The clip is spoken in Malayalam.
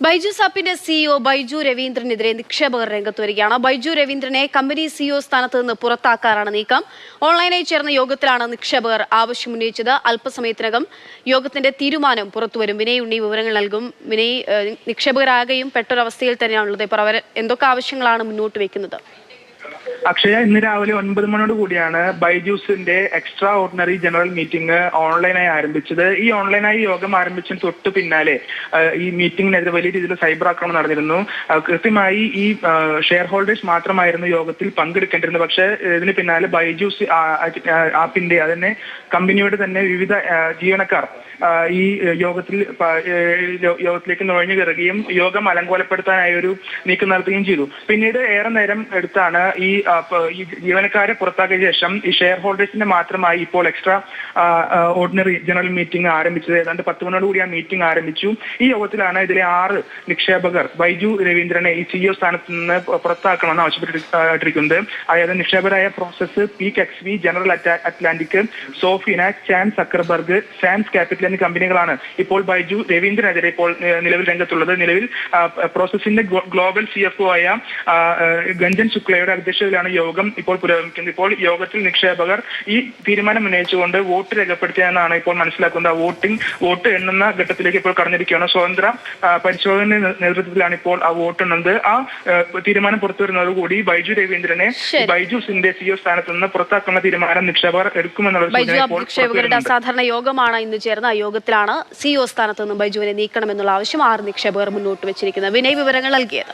ബൈജൂസ് ആപ്പിന്റെ സിഇഒ ബൈജു രവീന്ദ്രനെതിരെ നിക്ഷേപകർ രംഗത്ത് വരികയാണ്. ബൈജു രവീന്ദ്രനെ കമ്പനി സിഇഒ സ്ഥാനത്ത് നിന്ന് പുറത്താക്കാനാണ് നീക്കം. ഓൺലൈനായി ചേർന്ന യോഗത്തിലാണ് നിക്ഷേപകർ ആവശ്യമുന്നയിച്ചത്. അല്പസമയത്തിനകം യോഗത്തിന്റെ തീരുമാനം പുറത്തുവരും. വിനയ് ഉണ്ണി വിവരങ്ങൾ നൽകും. വിനയ്, നിക്ഷേപകരാകെയും പെട്ടൊരവസ്ഥയിൽ തന്നെയാണുള്ളത്. ഇപ്പോൾ അവർ എന്തൊക്കെ ആവശ്യങ്ങളാണ് മുന്നോട്ട് വെക്കുന്നത്? അക്ഷയ, ഇന്ന് രാവിലെ 9 മണിയോട് കൂടിയാണ് ബൈജൂസിന്റെ എക്സ്ട്രാ ഓർഡിനറി ജനറൽ മീറ്റിംഗ് ഓൺലൈനായി ആരംഭിച്ചത്. ഈ ഓൺലൈനായി യോഗം ആരംഭിച്ചതിന് തൊട്ട് പിന്നാലെ ഈ മീറ്റിംഗിനെതിരെ വലിയ രീതിയിൽ സൈബർ ആക്രമണം നടന്നിരുന്നു. കൃത്യമായി ഈ ഷെയർ ഹോൾഡേഴ്സ് മാത്രമായിരുന്നു യോഗത്തിൽ പങ്കെടുക്കേണ്ടിരുന്നത്. പക്ഷേ ഇതിന് പിന്നാലെ ബൈജൂസ് ആപ്പിന്റെ അതന്നെ കമ്പനിയുടെ തന്നെ വിവിധ ജീവനക്കാർ ഈ യോഗത്തിലേക്ക് നുഴഞ്ഞു കയറുകയും യോഗം അലങ്കോലപ്പെടുത്താനായി ഒരു നീക്കം നടത്തുകയും ചെയ്തു. പിന്നീട് ഏറെ നേരം എടുത്താണ് ഈ ജീവനക്കാരെ പുറത്താക്കിയ ശേഷം ഈ ഷെയർ ഹോൾഡേഴ്സിന്റെ മാത്രമായി ഇപ്പോൾ എക്സ്ട്രാ ഓർഡിനറി ജനറൽ മീറ്റിംഗ് ആരംഭിച്ചത്. ഏതാണ്ട് 10 മണിയോട് കൂടി ആ മീറ്റിംഗ് ആരംഭിച്ചു. ഈ യോഗത്തിലാണ് ഇതിലെ 6 നിക്ഷേപകർ ബൈജു രവീന്ദ്രനെ ഈ സിഇഒ സ്ഥാനത്ത് നിന്ന് പുറത്താക്കണമെന്ന് ആവശ്യപ്പെട്ടിരിക്കുന്നത്. അതായത് നിക്ഷേപകരായ Prosus, Peak XV, General Atlantic, Sofina, Chan Zuckerberg, Sams Capital എന്നീ കമ്പനികളാണ് ഇപ്പോൾ ബൈജു രവീന്ദ്രനെതിരെ ഇപ്പോൾ നിലവിൽ രംഗത്തുള്ളത്. നിലവിൽ പ്രോസസിന്റെ ഗ്ലോബൽ CFO ആയ ഗഞ്ചൻ ശുക്ലയുടെ അധ്യക്ഷതയിലാണ് യോഗം ഇപ്പോൾ പുരോഗമിക്കുന്നത്. ഇപ്പോൾ യോഗത്തിൽ നിക്ഷേപകർ ഈ തീരുമാനം ഉന്നയിച്ചുകൊണ്ട് വോട്ട് രേഖപ്പെടുത്തിയെന്നാണ് ഇപ്പോൾ മനസ്സിലാക്കുന്നത്. വോട്ട് എണ്ണുന്ന ഘട്ടത്തിലേക്ക് ഇപ്പോൾ കടന്നിരിക്കുകയാണ്. സ്വതന്ത്ര പരിശോധന നേതൃത്വത്തിലാണ് ഇപ്പോൾ ആ വോട്ട് എണ്ണുന്നത്. ആ തീരുമാനം പുറത്തുവരുന്നതോടുകൂടി ബൈജു രവീന്ദ്രനെ ബൈജൂസിന്റെ സിഇഒ സ്ഥാനത്ത് നിന്ന് പുറത്താക്കുന്ന തീരുമാനം നിക്ഷേപകർ എടുക്കുമെന്നുള്ള നിക്ഷേപകരുടെ അസാധാരണ യോഗമാണ് ഇന്ന് ചേർന്ന. യോഗത്തിലാണ് സിഇഒ സ്ഥാനത്ത് നിന്ന് ബൈജുവിനെ നീക്കണമെന്നുള്ള ആവശ്യം 6 നിക്ഷേപകർ മുന്നോട്ട് വെച്ചിരിക്കുന്നത്. വിനയ് വിവരങ്ങൾ നൽകിയത്.